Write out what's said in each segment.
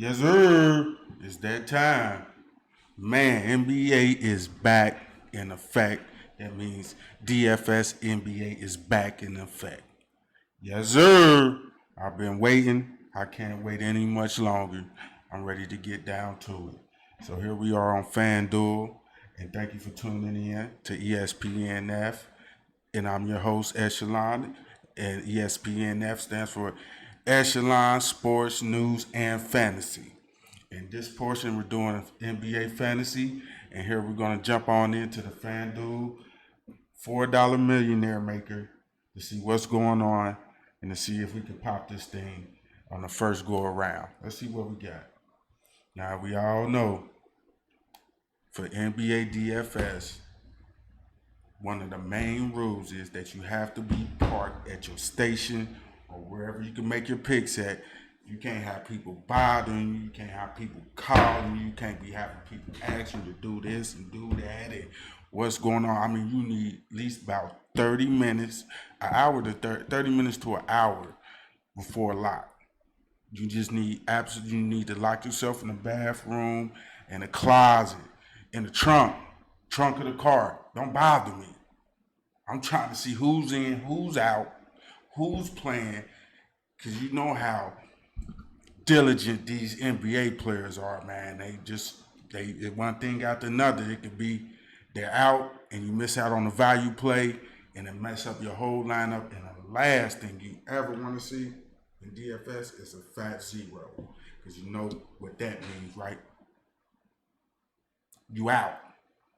Yes, sir. It's that time. Man, NBA is back in effect. That means DFS NBA is back in effect. Yes, sir. I've been waiting. I can't wait any much longer. I'm ready to get down to it. So here we are on Fanduel, and thank you for tuning in to ESPNF. And I'm your host, Echelon, and ESPNF stands for Echelon Sports News and Fantasy. In this portion, we're doing NBA fantasy, and here we're going to jump on into the FanDuel $4 Millionaire Maker to see what's going on and to see if we can pop this thing on the first go around. Let's see what we got. Now, we all know for NBA DFS, one of the main rules is that you have to be parked at your station or wherever you can make your picks at. You can't have people bothering you. You can't have people calling you. You can't be having people ask you to do this and do that and what's going on. I mean, you need at least about 30 minutes, an hour to 30 minutes to an hour before lock. You just need absolutely, you need to lock yourself in the bathroom, in the closet, in the trunk of the car. Don't bother me. I'm trying to see who's in, who's out, who's playing, because you know how diligent these NBA players are, man. They one thing after another. It could be they're out and you miss out on a value play and it mess up your whole lineup. And the last thing you ever want to see in DFS is a fat zero, because you know what that means, right? You out.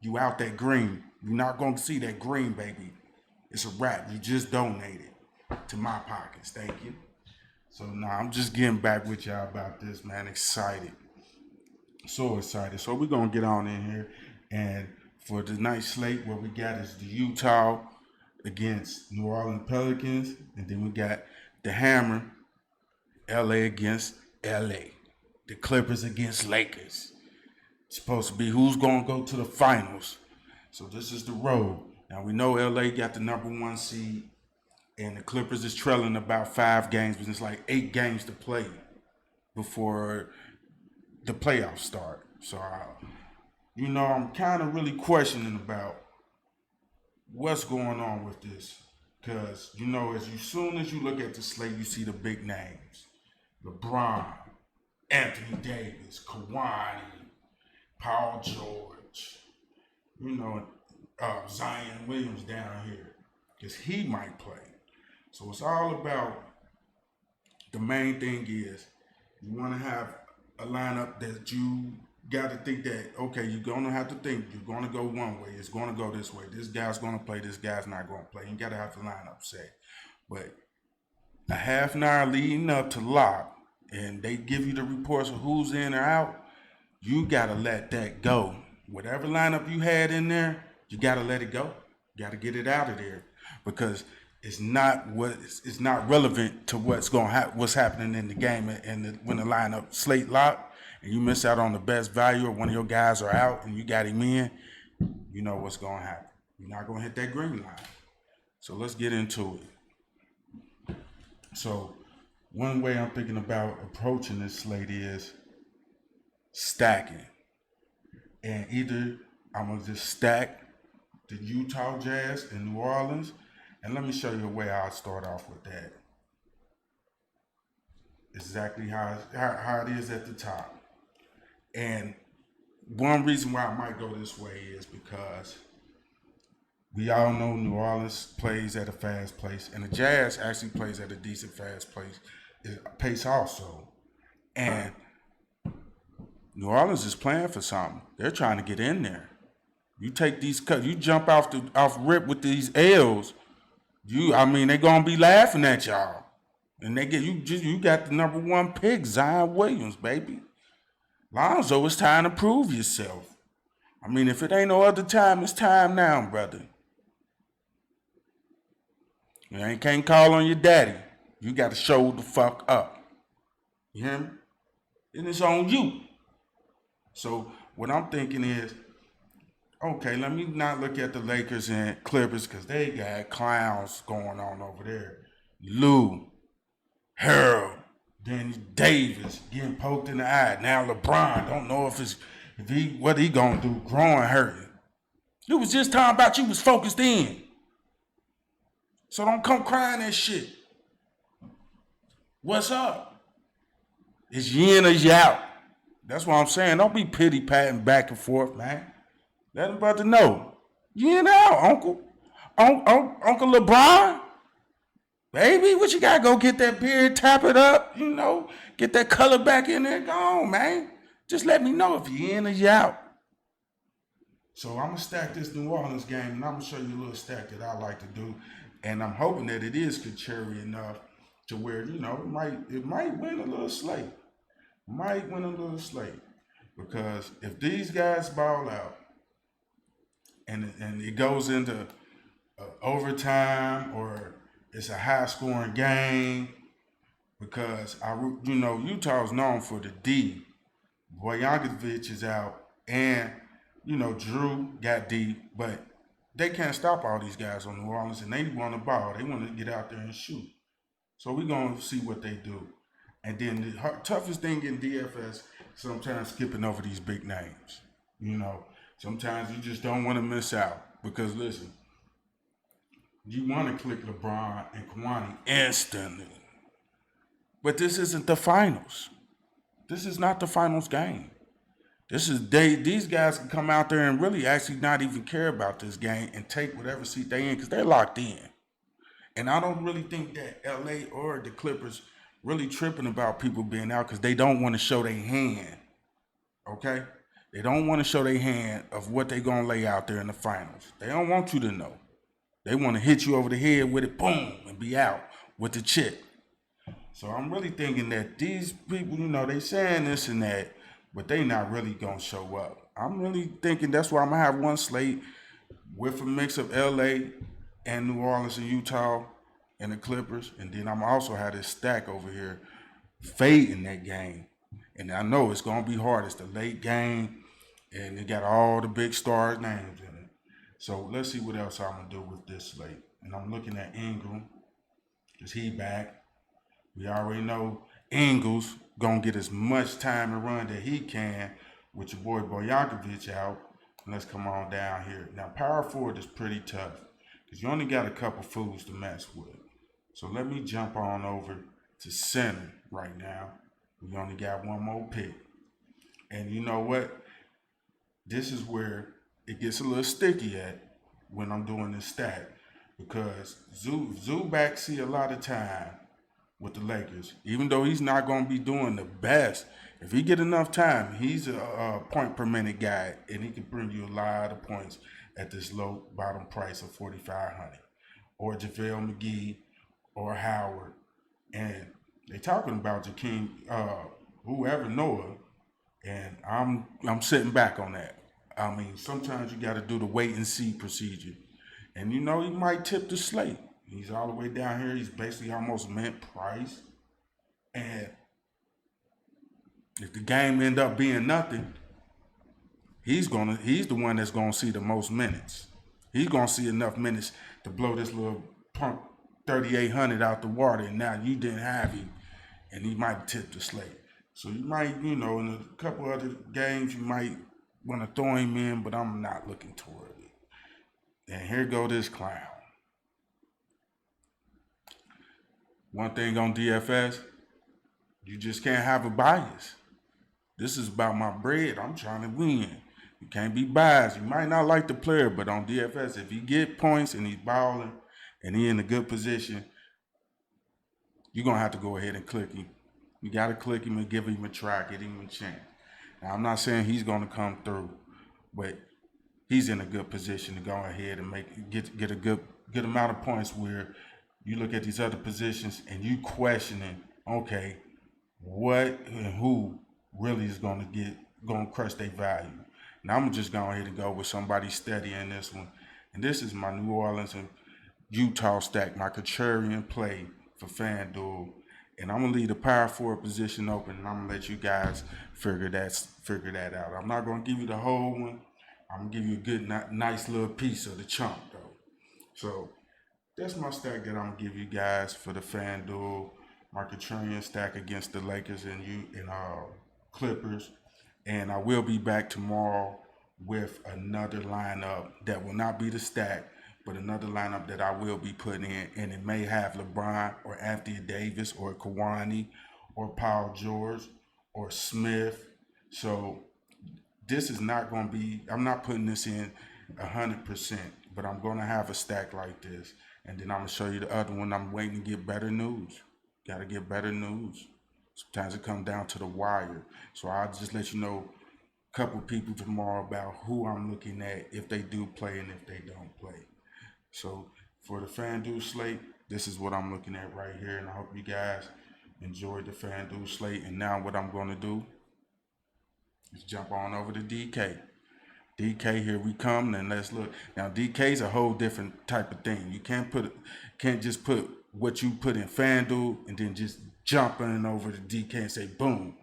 You out that green. You're not going to see that green, baby. It's a wrap. You just donated to my pockets. Thank you. So now I'm just getting back with y'all about this, man. Excited. So excited. So we're going to get on in here. And for tonight's slate, what we got is the Utah against New Orleans Pelicans. And then we got the Hammer, LA against LA. The Clippers against Lakers. It's supposed to be who's going to go to the finals. So this is the road. Now we know LA got the number one seed, and the Clippers is trailing about 5 games, but it's like 8 games to play before the playoffs start. So, I'm kind of really questioning about what's going on with this. Because, as soon as you look at the slate, you see the big names. LeBron, Anthony Davis, Kawhi, Paul George, Zion Williams down here, because he might play. So it's all about, the main thing is you want to have a lineup that you got to think that, okay, you're going to have to think you're going to go one way. It's going to go this way. This guy's going to play. This guy's not going to play. You got to have the lineup set. But a half an hour leading up to lock, and they give you the reports of who's in or out, you got to let that go. Whatever lineup you had in there, you got to let it go. You got to get it out of there, because it's not relevant to what's happening in the game, and when the lineup slate lock and you miss out on the best value, or one of your guys are out and you got him in, you know what's going to happen. You're not going to hit that green line. So let's get into it. So one way I'm thinking about approaching this slate is stacking. And either I'm going to just stack the Utah Jazz in New Orleans, and let me show you a way I'll start off with that. Exactly how it is at the top. And one reason why I might go this way is because we all know New Orleans plays at a fast pace, and the Jazz actually plays at a decent fast pace also. And New Orleans is playing for something. They're trying to get in there. You take these cuts, you jump off rip with these L's. They're gonna be laughing at y'all, and they get you got the number one pick, Zion Williams, baby. Lonzo, it's time to prove yourself. If it ain't no other time, it's time now, brother. You can't call on your daddy. You got to show the fuck up. You hear me? And it's on you. So what I'm thinking is, okay, let me not look at the Lakers and Clippers, because they got clowns going on over there. Lou, Harold, Danny Davis getting poked in the eye. Now LeBron don't know what he gonna do. Growing hurting. You was just talking about you was focused in. So don't come crying that shit. What's up? It's yin or you out. That's what I'm saying. Don't be pity patting back and forth, man. Let him brother know. Yin out, Uncle. Uncle LeBron. Baby, what you gotta go get that beard, tap it up, get that color back in there. Go on, man. Just let me know if you in or you out. So I'm gonna stack this New Orleans game, and I'm gonna show you a little stack that I like to do, and I'm hoping that it is contrary enough to where it might win a little slate, because if these guys ball out, and it goes into overtime or it's a high scoring game, because Utah's known for the D. Bojankovic is out, and Drew got D, but they can't stop all these guys on New Orleans, and they want the ball. They want to get out there and shoot. So we're gonna see what they do. And then the toughest thing in DFS, sometimes skipping over these big names. Sometimes you just don't want to miss out, because listen, you want to click LeBron and Kawhi instantly. But this isn't the finals. This is not the finals game. These guys can come out there and really actually not even care about this game and take whatever seat they in, because they're locked in. And I don't really think that LA or the Clippers really tripping about people being out, because they don't want to show their hand. Okay? They don't want to show their hand of what they're going to lay out there in the finals. They don't want you to know. They want to hit you over the head with it, boom, and be out with the chip. So I'm really thinking that these people, they saying this and that, but they not really going to show up. I'm really thinking that's why I'm going to have one slate with a mix of LA and New Orleans and Utah and the Clippers. And then I'm also have this stack over here fading that game. And I know it's going to be hard. It's the late game, and it got all the big stars' names in it. So let's see what else I'm going to do with this slate. And I'm looking at Ingram, because he back. We already know Ingles going to get as much time to run that he can with your boy Bojankovic out. And let's come on down here. Now, power forward is pretty tough, because you only got a couple fools to mess with. So let me jump on over to center right now. We only got one more pick. And you know what? This is where it gets a little sticky at when I'm doing this stack, because Zubac see a lot of time with the Lakers. Even though he's not going to be doing the best, if he get enough time, he's a point per minute guy, and he can bring you a lot of points at this low bottom price of $4,500. Or JaVale McGee or Howard. And they talking about Jakeem, whoever, Noah, and I'm sitting back on that. I mean, sometimes you got to do the wait and see procedure. And he might tip the slate. He's all the way down here. He's basically almost mint price. And if the game end up being nothing, he's the one that's gonna see the most minutes. He's gonna see enough minutes to blow this little punk 3,800 out the water, and now you didn't have him, and he might tip the slate. So you might, in a couple other games, you might want to throw him in, but I'm not looking toward it. And here go this clown. One thing on DFS, you just can't have a bias. This is about my bread. I'm trying to win. You can't be biased. You might not like the player, but on DFS, if he get points and he's balling and he in a good position, you're going to have to go ahead and click him. You got to click him and give him a try, get him a chance. Now, I'm not saying he's going to come through, but he's in a good position to go ahead and get a good amount of points where you look at these other positions and you questioning, okay, what and who really is going to crush their value. Now I'm just going ahead and go with somebody steady in this one. And this is my New Orleans and Utah stack, my contrarian play for Fanduel. And I'm going to leave the power forward position open, and I'm going to let you guys figure that out. I'm not going to give you the whole one. I'm going to give you a good, nice little piece of the chunk, though. So that's my stack that I'm going to give you guys for the Fanduel. market trillion stack against the Lakers and Clippers. And I will be back tomorrow with another lineup that will not be the stack, but another lineup that I will be putting in, and it may have LeBron or Anthony Davis or Kawhi or Paul George or Smith. So this is not going to be. I'm not putting this in 100%, but I'm going to have a stack like this, and then I'm going to show you the other one. I'm waiting to get better news. Got to get better news. Sometimes it comes down to the wire. So I'll just let you know a couple people tomorrow about who I'm looking at if they do play and if they don't play. So for the Fanduel slate, this is what I'm looking at right here, and I hope you guys enjoyed the Fanduel slate. And now what I'm going to do is jump on over to DK. DK, here we come, and let's look. Now DK is a whole different type of thing. You can't just put what you put in FanDuel and then just jump in over to DK and say boom.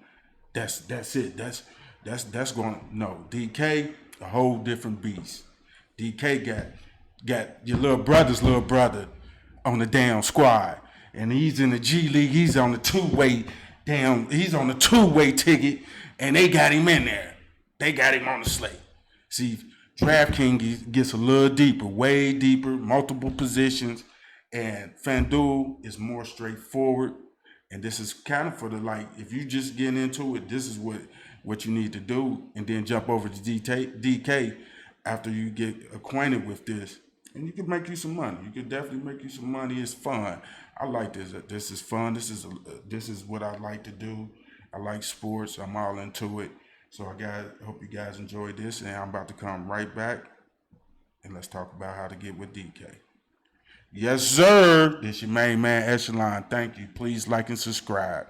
That's it. That's going no. DK, a whole different beast. DK got your little brother on the damn squad. And he's in the G League, he's on the he's on the two-way ticket, and they got him in there. They got him on the slate. See, DraftKings gets a little deeper, way deeper, multiple positions, and FanDuel is more straightforward. And this is kind of for the if you just getting into it, this is what you need to do, and then jump over to DK after you get acquainted with this, and you can make you some money. You can definitely make you some money. It's fun. I like this. This is fun. This is what I like to do. I like sports. I'm all into it. So I hope you guys enjoyed this, and I'm about to come right back, and let's talk about how to get with DK. Yes, sir. This your main man, Echelon. Thank you. Please like and subscribe.